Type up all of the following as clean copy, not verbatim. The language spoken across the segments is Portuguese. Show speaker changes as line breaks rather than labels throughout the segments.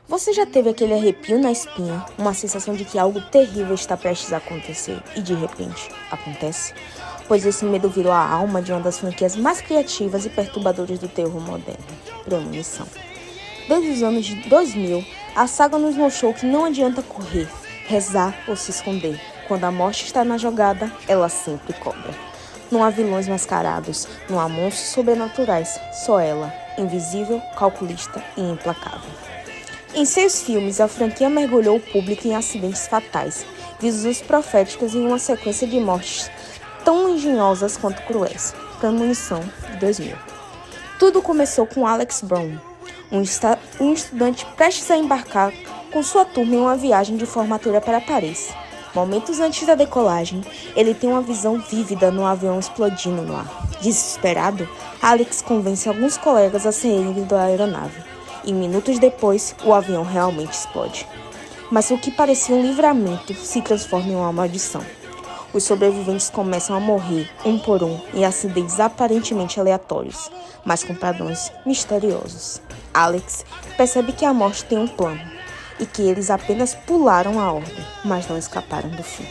Você já teve aquele arrepio na espinha, uma sensação de que algo terrível está prestes a acontecer e de repente acontece? Pois esse medo virou a alma de uma das franquias mais criativas e perturbadoras do terror moderno, Premonição. Desde os anos de 2000, a saga nos mostrou que não adianta correr, rezar ou se esconder. Quando a morte está na jogada, ela sempre cobra. Não há vilões mascarados, não há monstros sobrenaturais, só ela, invisível, calculista e implacável. Em 6 filmes, a franquia mergulhou o público em acidentes fatais, visões proféticas e uma sequência de mortes tão engenhosas quanto cruéis. Premonição, de 2000. Tudo começou com Alex Brown, um estudante prestes a embarcar com sua turma em uma viagem de formatura para Paris. Momentos antes da decolagem, ele tem uma visão vívida no avião explodindo no ar. Desesperado, Alex convence alguns colegas a saírem da aeronave. E minutos depois, o avião realmente explode. Mas o que parecia um livramento se transforma em uma maldição. Os sobreviventes começam a morrer, um por um, em acidentes aparentemente aleatórios, mas com padrões misteriosos. Alex percebe que a morte tem um plano, e que eles apenas pularam a ordem, mas não escaparam do fim.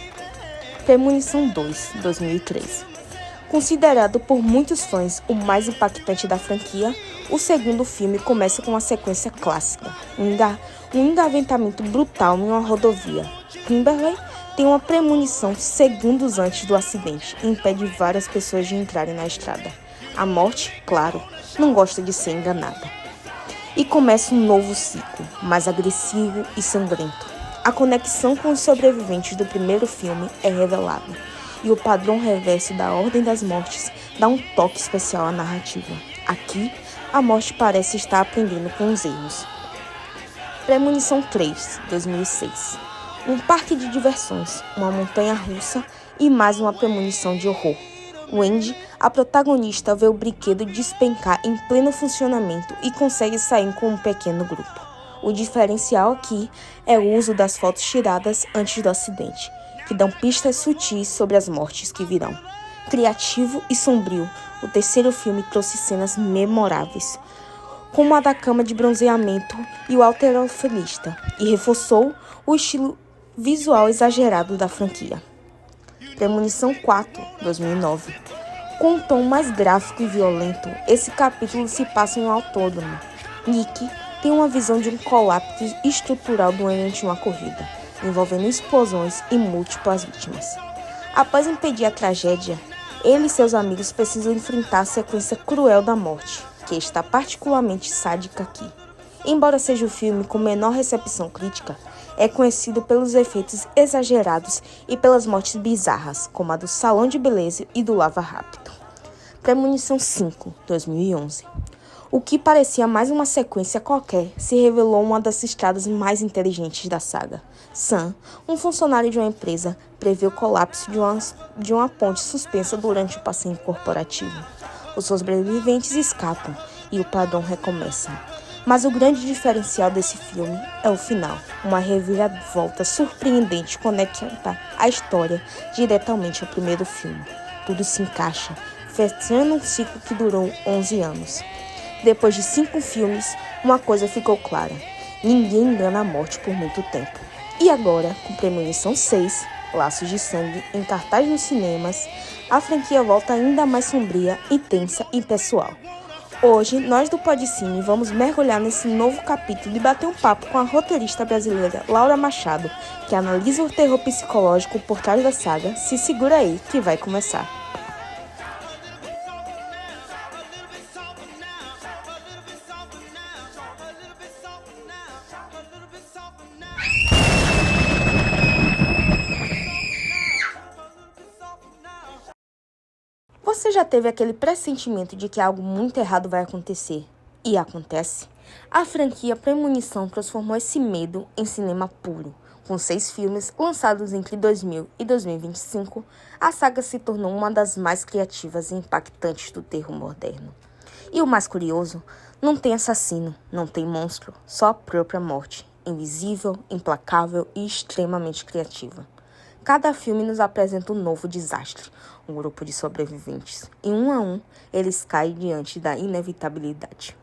Premonição 2, 2003. Considerado por muitos fãs o mais impactante da franquia, o segundo filme começa com uma sequência clássica, um engavetamento brutal em uma rodovia. Kimberly tem uma premonição segundos antes do acidente e impede várias pessoas de entrarem na estrada. A morte, claro, não gosta de ser enganada. E começa um novo ciclo, mais agressivo e sangrento. A conexão com os sobreviventes do primeiro filme é revelada, e o padrão reverso da Ordem das Mortes dá um toque especial à narrativa. Aqui, a morte parece estar aprendendo com os erros. Premonição 3, 2006. Um parque de diversões, uma montanha-russa e mais uma premonição de horror. Wendy, a protagonista, vê o brinquedo despencar em pleno funcionamento e consegue sair com um pequeno grupo. O diferencial aqui é o uso das fotos tiradas antes do acidente, que dão pistas sutis sobre as mortes que virão. Criativo e sombrio, o terceiro filme trouxe cenas memoráveis, como a da cama de bronzeamento e o halterofilia, e reforçou o estilo visual exagerado da franquia. Premonição 4, 2009. Com um tom mais gráfico e violento, esse capítulo se passa em um autódromo. Nick tem uma visão de um colapso estrutural durante uma corrida, envolvendo explosões e múltiplas vítimas. Após impedir a tragédia, ele e seus amigos precisam enfrentar a sequência cruel da morte, que está particularmente sádica aqui. Embora seja o filme com menor recepção crítica, é conhecido pelos efeitos exagerados e pelas mortes bizarras, como a do salão de beleza e do lava rápido. Premonição 5, 2011. O que parecia mais uma sequência qualquer se revelou uma das estradas mais inteligentes da saga. Sam, um funcionário de uma empresa, prevê o colapso de uma ponte suspensa durante o passeio corporativo. Os sobreviventes escapam e o padrão recomeça. Mas o grande diferencial desse filme é o final. Uma reviravolta surpreendente conecta a história diretamente ao primeiro filme. Tudo se encaixa, fechando um ciclo que durou 11 anos. Depois de 5 filmes, uma coisa ficou clara. Ninguém engana a morte por muito tempo. E agora, com Premonição 6, Laços de Sangue, em cartaz nos cinemas, a franquia volta ainda mais sombria, intensa e pessoal. Hoje, nós do Podcine vamos mergulhar nesse novo capítulo e bater um papo com a roteirista brasileira Laura Machado, que analisa o terror psicológico por trás da saga. Se segura aí, que vai começar. Você já teve aquele pressentimento de que algo muito errado vai acontecer? E acontece? A franquia Premonição transformou esse medo em cinema puro. Com 6 filmes lançados entre 2000 e 2025, a saga se tornou uma das mais criativas e impactantes do terror moderno. E o mais curioso, não tem assassino, não tem monstro, só a própria morte, invisível, implacável e extremamente criativa. Cada filme nos apresenta um novo desastre, um grupo de sobreviventes, e um a um, eles caem diante da inevitabilidade.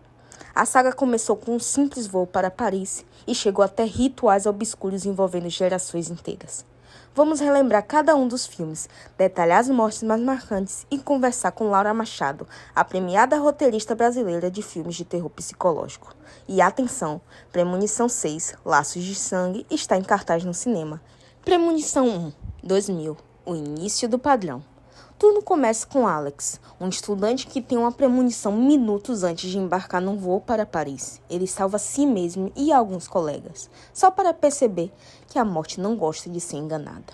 A saga começou com um simples voo para Paris e chegou até rituais obscuros envolvendo gerações inteiras. Vamos relembrar cada um dos filmes, detalhar as mortes mais marcantes e conversar com Laura Machado, a premiada roteirista brasileira de filmes de terror psicológico. E atenção, Premonição 6, Laços de Sangue, está em cartaz no cinema. Premonição 1, 2000, o início do padrão. Tudo começa com Alex, um estudante que tem uma premonição minutos antes de embarcar num voo para Paris. Ele salva si mesmo e alguns colegas, só para perceber que a morte não gosta de ser enganada.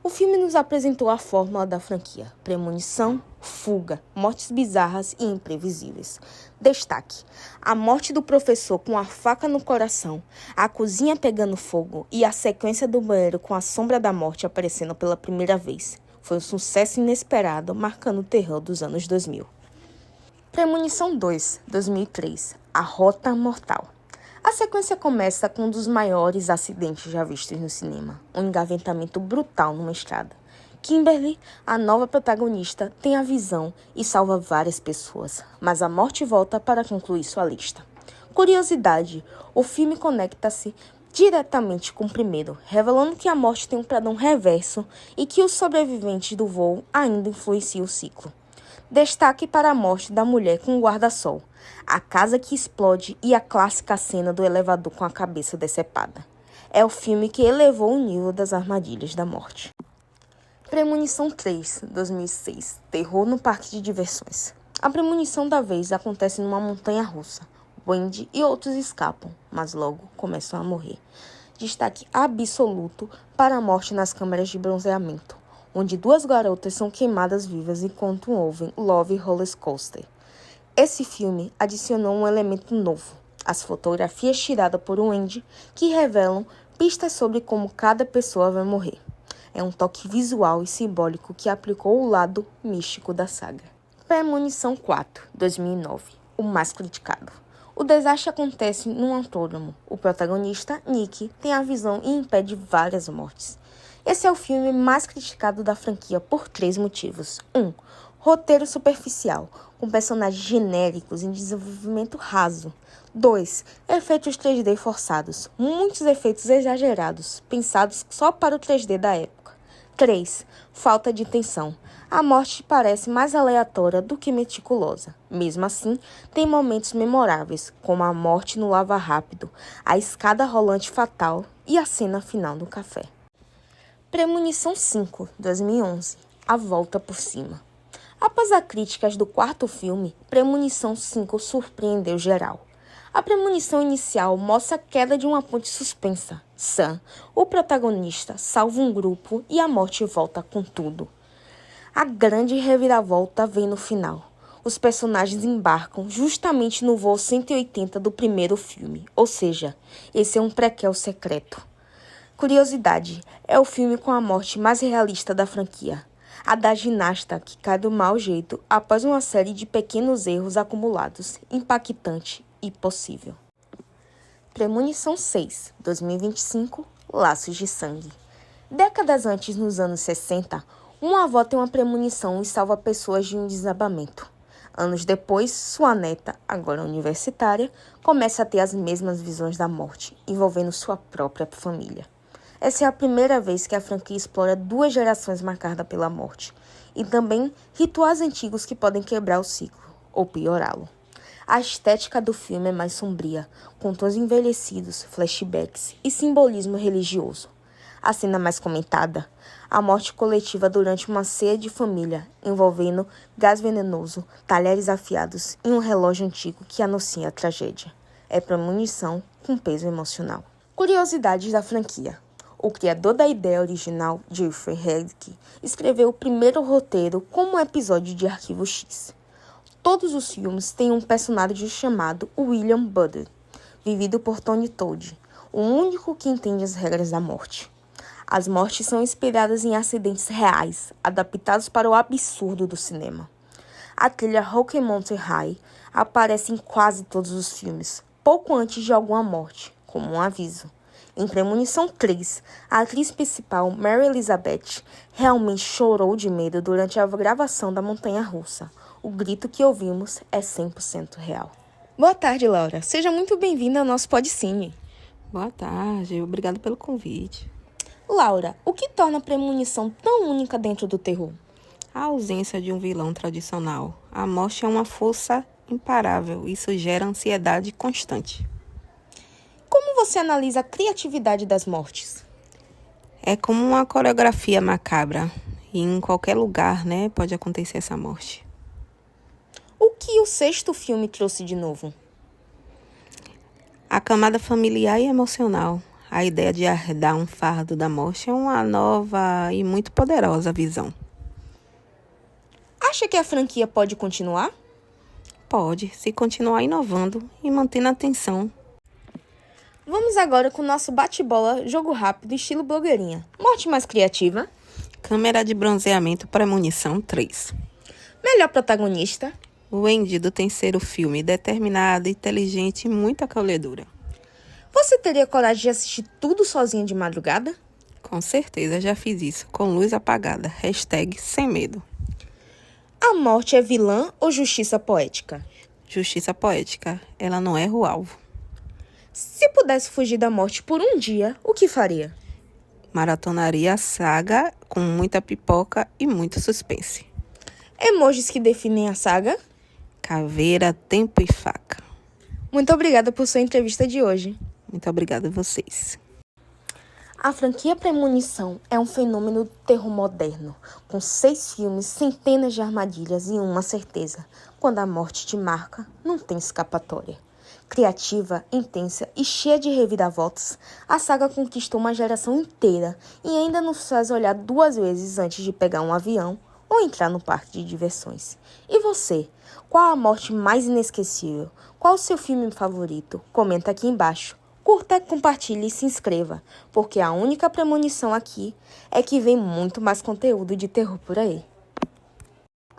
O filme nos apresentou a fórmula da franquia: premonição, fuga, mortes bizarras e imprevisíveis. Destaque: a morte do professor com a faca no coração, a cozinha pegando fogo e a sequência do banheiro com a sombra da morte aparecendo pela primeira vez. Foi um sucesso inesperado, marcando o terror dos anos 2000. Premonição 2, 2003, A Rota Mortal. A sequência começa com um dos maiores acidentes já vistos no cinema, um engavetamento brutal numa estrada. Kimberly, a nova protagonista, tem a visão e salva várias pessoas, mas a morte volta para concluir sua lista. Curiosidade, o filme conecta-se diretamente com o primeiro, revelando que a morte tem um padrão reverso e que os sobreviventes do voo ainda influenciam o ciclo. Destaque para a morte da mulher com o guarda-sol, a casa que explode e a clássica cena do elevador com a cabeça decepada. É o filme que elevou o nível das armadilhas da morte. Premonição 3, 2006, Terror no Parque de Diversões. A premonição da vez acontece numa montanha-russa. Wendy e outros escapam, mas logo começam a morrer. Destaque absoluto para a morte nas câmeras de bronzeamento, onde duas garotas são queimadas vivas enquanto ouvem Love Roller Coaster. Esse filme adicionou um elemento novo, as fotografias tiradas por Wendy, que revelam pistas sobre como cada pessoa vai morrer. É um toque visual e simbólico que aplicou o lado místico da saga. Premonição 4, 2009, o mais criticado. O desastre acontece num autôdromo. O protagonista, Nick, tem a visão e impede várias mortes. Esse é o filme mais criticado da franquia por 3 motivos. 1. Roteiro superficial, com personagens genéricos em desenvolvimento raso. 2. Efeitos 3D forçados, muitos efeitos exagerados, pensados só para o 3D da época. 3. Falta de tensão. A morte parece mais aleatória do que meticulosa. Mesmo assim, tem momentos memoráveis, como a morte no lava rápido, a escada rolante fatal e a cena final do café. Premonição 5, 2011, A Volta por Cima. Após as críticas do quarto filme, Premonição 5 surpreendeu geral. A premonição inicial mostra a queda de uma ponte suspensa. Sam, o protagonista, salva um grupo e a morte volta com tudo. A grande reviravolta vem no final. Os personagens embarcam justamente no voo 180 do primeiro filme, ou seja, esse é um prequel secreto. Curiosidade, é o filme com a morte mais realista da franquia. A da ginasta que cai do mau jeito após uma série de pequenos erros acumulados, impactante e possível. Premonição 6, 2025, Laços de Sangue. Décadas antes, nos anos 60, uma avó tem uma premonição e salva pessoas de um desabamento. Anos depois, sua neta, agora universitária, começa a ter as mesmas visões da morte, envolvendo sua própria família. Essa é a primeira vez que a franquia explora 2 gerações marcadas pela morte, e também rituais antigos que podem quebrar o ciclo, ou piorá-lo. A estética do filme é mais sombria, com tons envelhecidos, flashbacks e simbolismo religioso. A cena mais comentada, a morte coletiva durante uma ceia de família, envolvendo gás venenoso, talheres afiados e um relógio antigo que anuncia a tragédia. É premonição com peso emocional. Curiosidades da franquia. O criador da ideia original, Jeffrey Hedke, escreveu o primeiro roteiro como um episódio de Arquivo X. Todos os filmes têm um personagem chamado William Budden, vivido por Tony Todd, o único que entende as regras da morte. As mortes são inspiradas em acidentes reais, adaptados para o absurdo do cinema. A trilha Rocky Mountain High aparece em quase todos os filmes, pouco antes de alguma morte, como um aviso. Em Premonição 3, a atriz principal, Mary Elizabeth, realmente chorou de medo durante a gravação da montanha-russa. O grito que ouvimos é 100% real. Boa tarde, Laura. Seja muito bem-vinda ao nosso Podcine.
Boa tarde, obrigada pelo convite.
Laura, o que torna a premonição tão única dentro do terror?
A ausência de um vilão tradicional. A morte é uma força imparável, isso gera ansiedade constante.
Como você analisa a criatividade das mortes?
É como uma coreografia macabra, e em qualquer lugar, pode acontecer essa morte.
O que o sexto filme trouxe de novo?
A camada familiar e emocional. A ideia de herdar um fardo da morte é uma nova e muito poderosa visão.
Acha que a franquia pode continuar?
Pode, se continuar inovando e mantendo a atenção.
Vamos agora com o nosso bate-bola, jogo rápido, estilo blogueirinha. Morte mais criativa?
Câmera de bronzeamento Premonição 3.
Melhor protagonista?
Wendy, do terceiro filme, determinada, inteligente e muito acolhedora.
Você teria coragem de assistir tudo sozinha de madrugada?
Com certeza, já fiz isso, com luz apagada. #sem medo.
A morte é vilã ou justiça poética?
Justiça poética. Ela não erra o alvo.
Se pudesse fugir da morte por um dia, o que faria?
Maratonaria a saga com muita pipoca e muito suspense.
Emojis que definem a saga?
Caveira, tempo e faca.
Muito obrigada por sua entrevista de hoje.
Muito obrigada a vocês.
A franquia Premonição é um fenômeno do terror moderno, com 6 filmes, centenas de armadilhas e uma certeza: quando a morte te marca, não tem escapatória. Criativa, intensa e cheia de reviravoltas, a saga conquistou uma geração inteira e ainda nos faz olhar 2 vezes antes de pegar um avião ou entrar no parque de diversões. E você? Qual a morte mais inesquecível? Qual o seu filme favorito? Comenta aqui embaixo. Curta, compartilhe e se inscreva, porque a única premonição aqui é que vem muito mais conteúdo de terror por aí.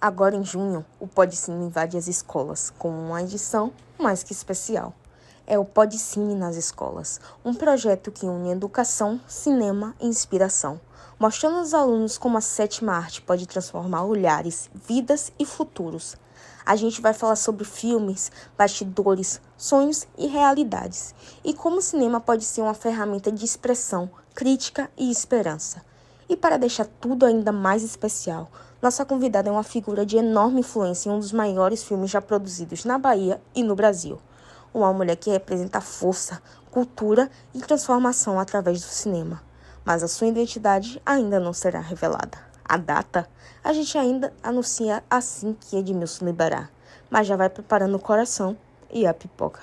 Agora em junho, o Podcine invade as escolas com uma edição mais que especial. É o Podcine nas escolas, um projeto que une educação, cinema e inspiração, mostrando aos alunos como a sétima arte pode transformar olhares, vidas e futuros. A gente vai falar sobre filmes, bastidores, sonhos e realidades, e como o cinema pode ser uma ferramenta de expressão, crítica e esperança. E para deixar tudo ainda mais especial, nossa convidada é uma figura de enorme influência em um dos maiores filmes já produzidos na Bahia e no Brasil. Uma mulher que representa força, cultura e transformação através do cinema. Mas a sua identidade ainda não será revelada. A data, a gente ainda anuncia assim que Edmilson liberar, mas já vai preparando o coração e a pipoca.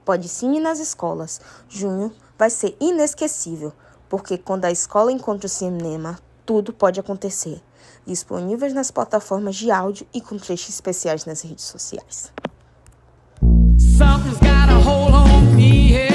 Podcine nas escolas. Junho vai ser inesquecível, porque quando a escola encontra o cinema, tudo pode acontecer. Disponíveis nas plataformas de áudio e com trechos especiais nas redes sociais.
Something's got a hold on me here.